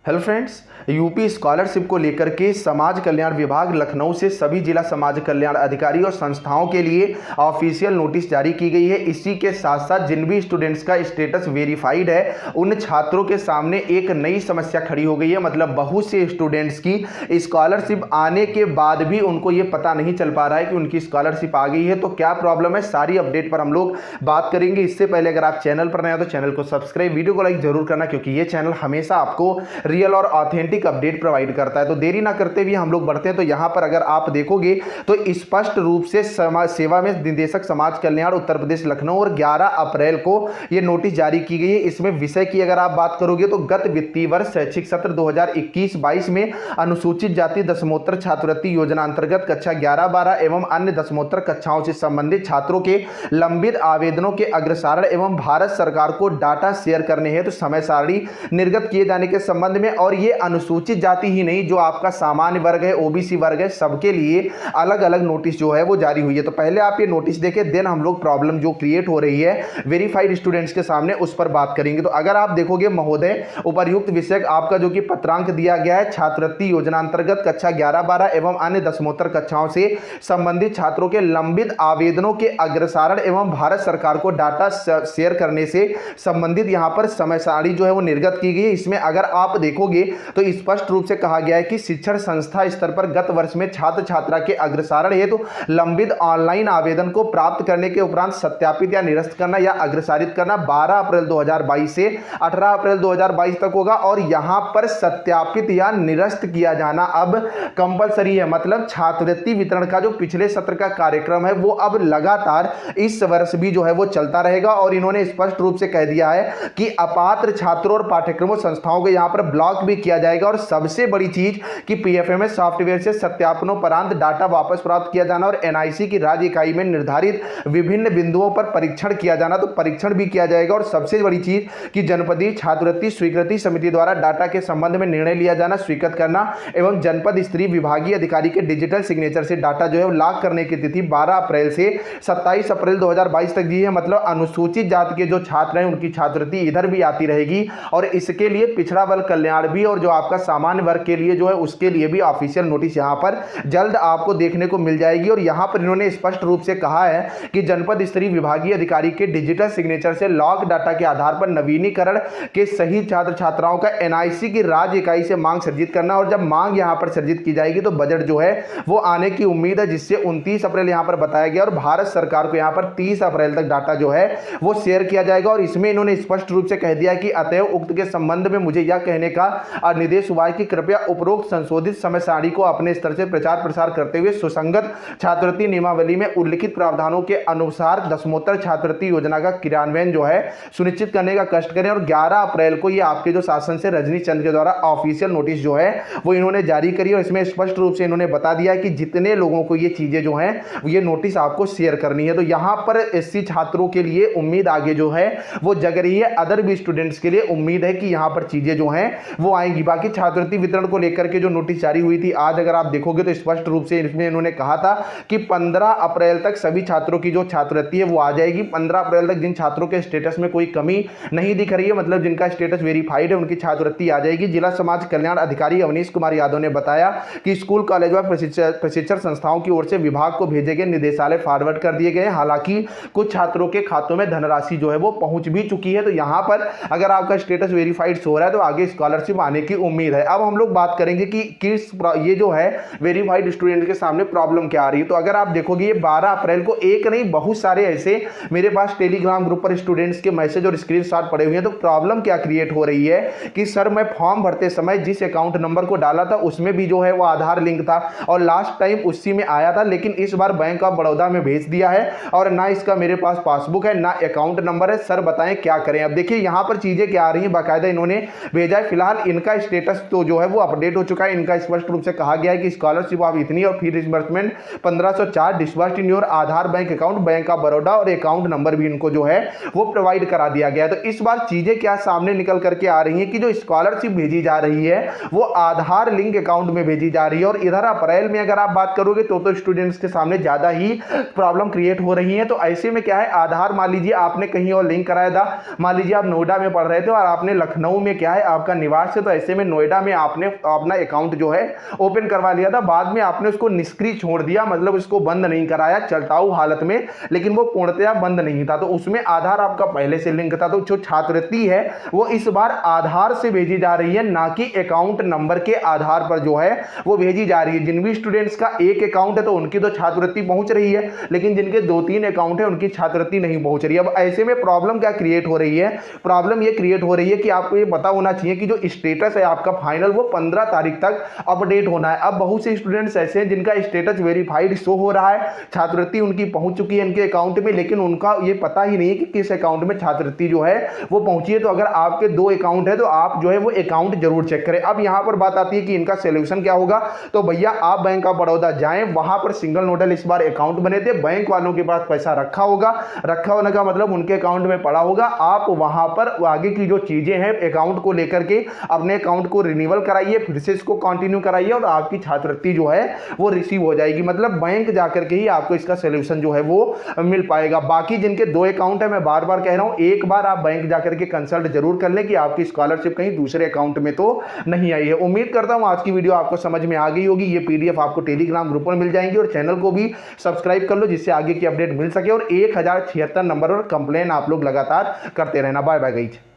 Hello friends, UP scholarship को लेकर के समाज कल्याण विभाग लखनऊ से सभी जिला समाज कल्याण अधिकारी और संस्थाओं के लिए ऑफिशियल नोटिस जारी की गई है। इसी के साथ साथ जिन भी स्टूडेंट्स का स्टेटस वेरीफाइड है उन छात्रों के सामने एक नई समस्या खड़ी हो गई है। मतलब बहुत से स्टूडेंट्स की स्कॉलरशिप आने के बाद भी उनको ये पता नहीं चल पा रहा है कि उनकी स्कॉलरशिप आ गई है। तो क्या प्रॉब्लम है, सारी अपडेट पर हम लोग बात करेंगे। इससे पहले अगर आप चैनल पर नए हो तो चैनल को सब्सक्राइब, वीडियो को लाइक जरूर करना, क्योंकि ये चैनल हमेशा आपको रियल और ऑथेंटिक अपडेट प्रोवाइड करता है। तो देरी ना करते हुए हम लोग बढ़ते हैं। तो यहां पर अगर आप देखोगे तो स्पष्ट रूप से सेवा में निदेशक समाज कल्याण उत्तर प्रदेश लखनऊ और 11 अप्रैल को यह नोटिस जारी की गई है। इसमें विषय की अगर आप बात करोगे तो गत वित्तीय वर्ष शैक्षिक सत्र 2021-22 में अनुसूचित जाति दशमोत्तर छात्रवृत्ति योजना अंतर्गत कक्षा 11-12 एवं अन्य दशमोत्तर कक्षाओं से संबंधित छात्रों के लंबित आवेदनों के अग्रसारण एवं भारत सरकार को डाटा शेयर करने हेतु समय सारणी निर्गत किए जाने के संबंध में, और ये अनुसूचित जाति ही नहीं, जो आपका सामान्य वर्ग है, ओबीसी वर्ग है, सबके लिए अलग अलग नोटिस जो है वो जारी हुई है। तो पहले आप ये नोटिस देखें, देन हम लोग प्रॉब्लम जो क्रिएट हो रही है वेरीफाइड स्टूडेंट्स के सामने उस पर बात करेंगे। तो अगर आप देखोगे महोदय, उपर्युक्त विषय आपका जो कि पत्रांक दिया गया है छात्रवृत्ति योजना अंतर्गत कक्षा 11-12 एवं अन्य दशमोत्तर कक्षाओं से संबंधित छात्रों के लंबित आवेदनों के अग्रसारण एवं भारत सरकार को डाटा शेयर करने से संबंधित यहां पर समय सारणी जो है वो निर्गत की गई है। इसमें अगर आप देखोगे तो स्पष्ट रूप से कहा गया है कि शिक्षण संस्था स्तर पर गत वर्ष में छात्र छात्रा के अग्रसारण हेतु लंबित ऑनलाइन आवेदन को प्राप्त करने के उपरांत सत्यापित या निरस्त करना या अग्रसारित करना 12 अप्रैल 2022 से 18 अप्रैल 2022 तक होगा। और यहां पर सत्यापित या निरस्त किया जाना अब कंपलसरी है। मतलब छात्रवृत्ति वितरण का जो पिछले सत्र का कार्यक्रम है वो अब लगातार इस वर्ष भी जो है वो चलता रहेगा। और इन्होंने स्पष्ट रूप से कह दिया है कि अपात्र छात्रों और पाठ्यक्रमों संस्थाओं को यहां पर ब्लॉक भी किया जाएगा। और सबसे बड़ी चीज कि पीएफएमएस सॉफ्टवेयर से सत्यापनोपरांत डाटा वापस प्राप्त किया जाना और एनआईसी की राज्य इकाई में निर्धारित विभिन्न बिंदुओं पर परीक्षण किया जाना, तो परीक्षण भी किया जाएगा। और सबसे बड़ी चीज कि जनपदीय छात्रवृत्ति स्वीकृति समिति द्वारा डाटा के संबंध में निर्णय लिया जाना, स्वीकृत करना एवं जनपद स्तरीय विभागीय अधिकारी के डिजिटल सिग्नेचर से डाटा जो है लॉक करने की तिथि 12 अप्रैल से 27 अप्रैल 2022 तक दी है। मतलब अनुसूचित जाति के जो छात्र हैं उनकी छात्रवृत्ति इधर भी आती रहेगी। और इसके लिए पिछड़ा वर्ग कल्याण भी और जो आपका सामान्य वर्ग के लिए जो है उसके लिए भी ऑफिशियल नोटिस यहां पर जल्द आपको देखने को मिल जाएगी। और यहां पर इन्होंने स्पष्ट रूप से कहा है कि जनपद स्तरीय विभागीय अधिकारी के डिजिटल सिग्नेचर से लॉक डाटा के आधार पर नवीनीकरण के सही छात्र छात्राओं का एनआईसी की राज्य इकाई से मांग सर्जित करना। और जब मांग यहां पर सर्जित की जाएगी तो बजट जो है वो आने की उम्मीद है, जिससे 29 अप्रैल यहां पर बताया गया। और भारत सरकार को यहां पर 30 अप्रैल तक डाटा जो है वो शेयर किया जाएगा। और इसमें इन्होंने स्पष्ट रूप से कह दिया कि अतएव उक्त के संबंध में मुझे यह कहने का निर्देश हुआ है कि कृपया उपरोक्त संशोधित समय सारणी को अपने स्तर से प्रचार प्रसार करते हुए सुसंगत छात्रवृत्ति नियमावली में उल्लिखित प्रावधानों के अनुसार दशमोत्तर छात्रवृत्ति योजना का क्रियान्वयन जो है सुनिश्चित करने का कष्ट करें। और 11 अप्रैल को ये आपके जो शासन से रजनी चंद के द्वारा ऑफिशियल नोटिस जो है वो इन्होंने जारी करी। और इसमें स्पष्ट रूप से इन्होंने बता दिया कि जितने लोगों को ये चीजें जो है ये नोटिस आपको शेयर करनी है। तो यहां पर एससी छात्रों के लिए उम्मीद आगे जो है वो जग रही है। अदर भी स्टूडेंट्स के लिए उम्मीद है कि यहां पर चीजें जो हैं वो आएंगी। बाकी छात्रवृत्ति वितरण को लेकर के जो नोटिस जारी हुई थी आज अगर आप देखोगे तो स्पष्ट रूप से इसमें इन्होंने कहा था कि 15 अप्रैल तक सभी छात्रों की जो छात्रवृत्ति है वो आ जाएगी। 15 अप्रैल तक जिन छात्रों के स्टेटस में कोई कमी नहीं दिख रही है, मतलब जिनका स्टेटस वेरीफाइड है, उनकी छात्रवृत्ति आ जाएगी। जिला समाज कल्याण अधिकारी अवनीश कुमार यादव ने बताया कि स्कूल कॉलेज व प्रशिक्षण संस्थाओं की ओर से विभाग को भेजे गए निर्देशालय फॉरवर्ड कर दिए गए। हालांकि कुछ छात्रों के खातों में धनराशि जो है वो पहुंच भी चुकी है। तो यहां पर अगर आपका स्टेटस वेरीफाइड हो रहा है तो आगे स्कॉलरशिप आने की उम्मीद है। अब हम लोग बात करेंगे कि किस ये जो है वेरीफाइड स्टूडेंट के सामने प्रॉब्लम क्या आ रही है। तो अगर आप देखोगे ये 12 अप्रैल को एक नहीं बहुत सारे ऐसे मेरे पास टेलीग्राम ग्रुप पर स्टूडेंट्स के मैसेज और स्क्रीनशॉट पड़े हुए हैं। तो प्रॉब्लम क्या क्रिएट हो रही है कि सर मैं फॉर्म भरते समय जिस अकाउंट नंबर को डाला था उसमें भी जो है वो आधार लिंक था और लास्ट टाइम उसी में आया था, लेकिन इस बार बैंक ऑफ बड़ौदा में भेज दिया है और ना इसका मेरे पास पासबुक है ना अकाउंट नंबर है। सर बताएं क्या करें। अब देखिए यहां पर चीजें क्या आ रही हैं, बाकायदा इन्होंने भेजा है। फिलहाल इनका स्टेटस तो जो है वो अपडेट हो चुका है। इनका स्पष्ट रूप से कहा गया है कि स्कॉलरशिप ऑफ इतनी और fee reimbursement 1504 disbursed in your Aadhaar bank account bank of Baroda, और अकाउंट नंबर भी इनको जो है वो प्रोवाइड करा दिया गया। तो इस बार चीजें क्या सामने निकल करके आ रही हैं कि जो स्कॉलरशिप भेजी जा रही है वो आधार लिंक अकाउंट में भेजी जा रही है। और इधर अप्रैल में अगर आप बात करोगे तो स्टूडेंट्स के सामने ज्यादा ही प्रॉब्लम क्रिएट हो रही है। तो ऐसे में क्या है, आधार मान लीजिए आपने कहीं और लिंक कराया था, मान लीजिए आप नोएडा में पढ़ रहे थे और आपने लखनऊ में क्या है आपका परिवार से, तो ऐसे में नोएडा में आपने अपना अकाउंट जो है ओपन करवा लिया था, बाद में आपने उसको निष्क्रिय छोड़ दिया, मतलब उसको बंद नहीं कराया चलताऊ हालत में, लेकिन वो पूर्णतया बंद नहीं था, तो उसमें आधार आपका पहले से लिंक था, तो जो छात्रवृत्ति है वो इस बार आधार से भेजी जा रही है, ना कि अकाउंट नंबर के आधार पर जो है वो भेजी जा रही है। जिन भी स्टूडेंट्स का एक अकाउंट है तो उनकी तो छात्रवृत्ति पहुंच रही है, लेकिन जिनके 2-3 अकाउंट है उनकी छात्रवृत्ति नहीं पहुंच रही है। अब ऐसे में प्रॉब्लम क्या क्रिएट हो रही है, प्रॉब्लम ये क्रिएट हो रही है कि आपको ये पता होना चाहिए कि जो स्टेटस है आपका फाइनल वो 15 तारीख तक अपडेट होना है। अब बहुत से स्टूडेंट्स ऐसे हैं जिनका स्टेटस वेरीफाइड शो हो रहा है, छात्रवृत्ति उनकी पहुंच चुकी है इनके अकाउंट में, लेकिन उनका ये पता ही नहीं है कि किस अकाउंट में छात्रवृत्ति जो है वो पहुंची है। तो अगर आपके 2 अकाउंट है तो आप जो है वो अकाउंट जरूर चेक करें। अब यहां पर बात आती है कि इनका सोल्यूशन क्या होगा, तो भैया आप बैंक ऑफ बड़ौदा जाएं, वहां पर सिंगल नोडल इस बार अकाउंट बने थे, बैंक वालों के पास पैसा रखा होगा, रखा होने का मतलब उनके अकाउंट में पड़ा होगा, आप वहां पर आगे की जो चीजें हैं अकाउंट को लेकर के अपने अकाउंट को रिन्यूअल कराइए, फिर से इसको कंटिन्यू कराइए और आपकी छात्रवृत्ति जो है वो रिसीव हो जाएगी। मतलब बैंक जाकर के ही आपको इसका सोल्यूशन जो है वो मिल पाएगा। बाकी जिनके 2 अकाउंट है, मैं बार बार कह रहा हूं, एक बार आप बैंक जाकर के कंसल्ट जरूर कर लें कि आपकी स्कॉलरशिप कहीं दूसरे अकाउंट में तो नहीं आई है। उम्मीद करता हूं आज की वीडियो आपको समझ में आ गई होगी। ये पीडीएफ आपको टेलीग्राम ग्रुप में मिल जाएंगी और चैनल को भी सब्सक्राइब कर लो जिससे आगे की अपडेट मिल सके और 1076 नंबर पर कंप्लेन आप लोग लगातार करते रहना। Bye bye guys.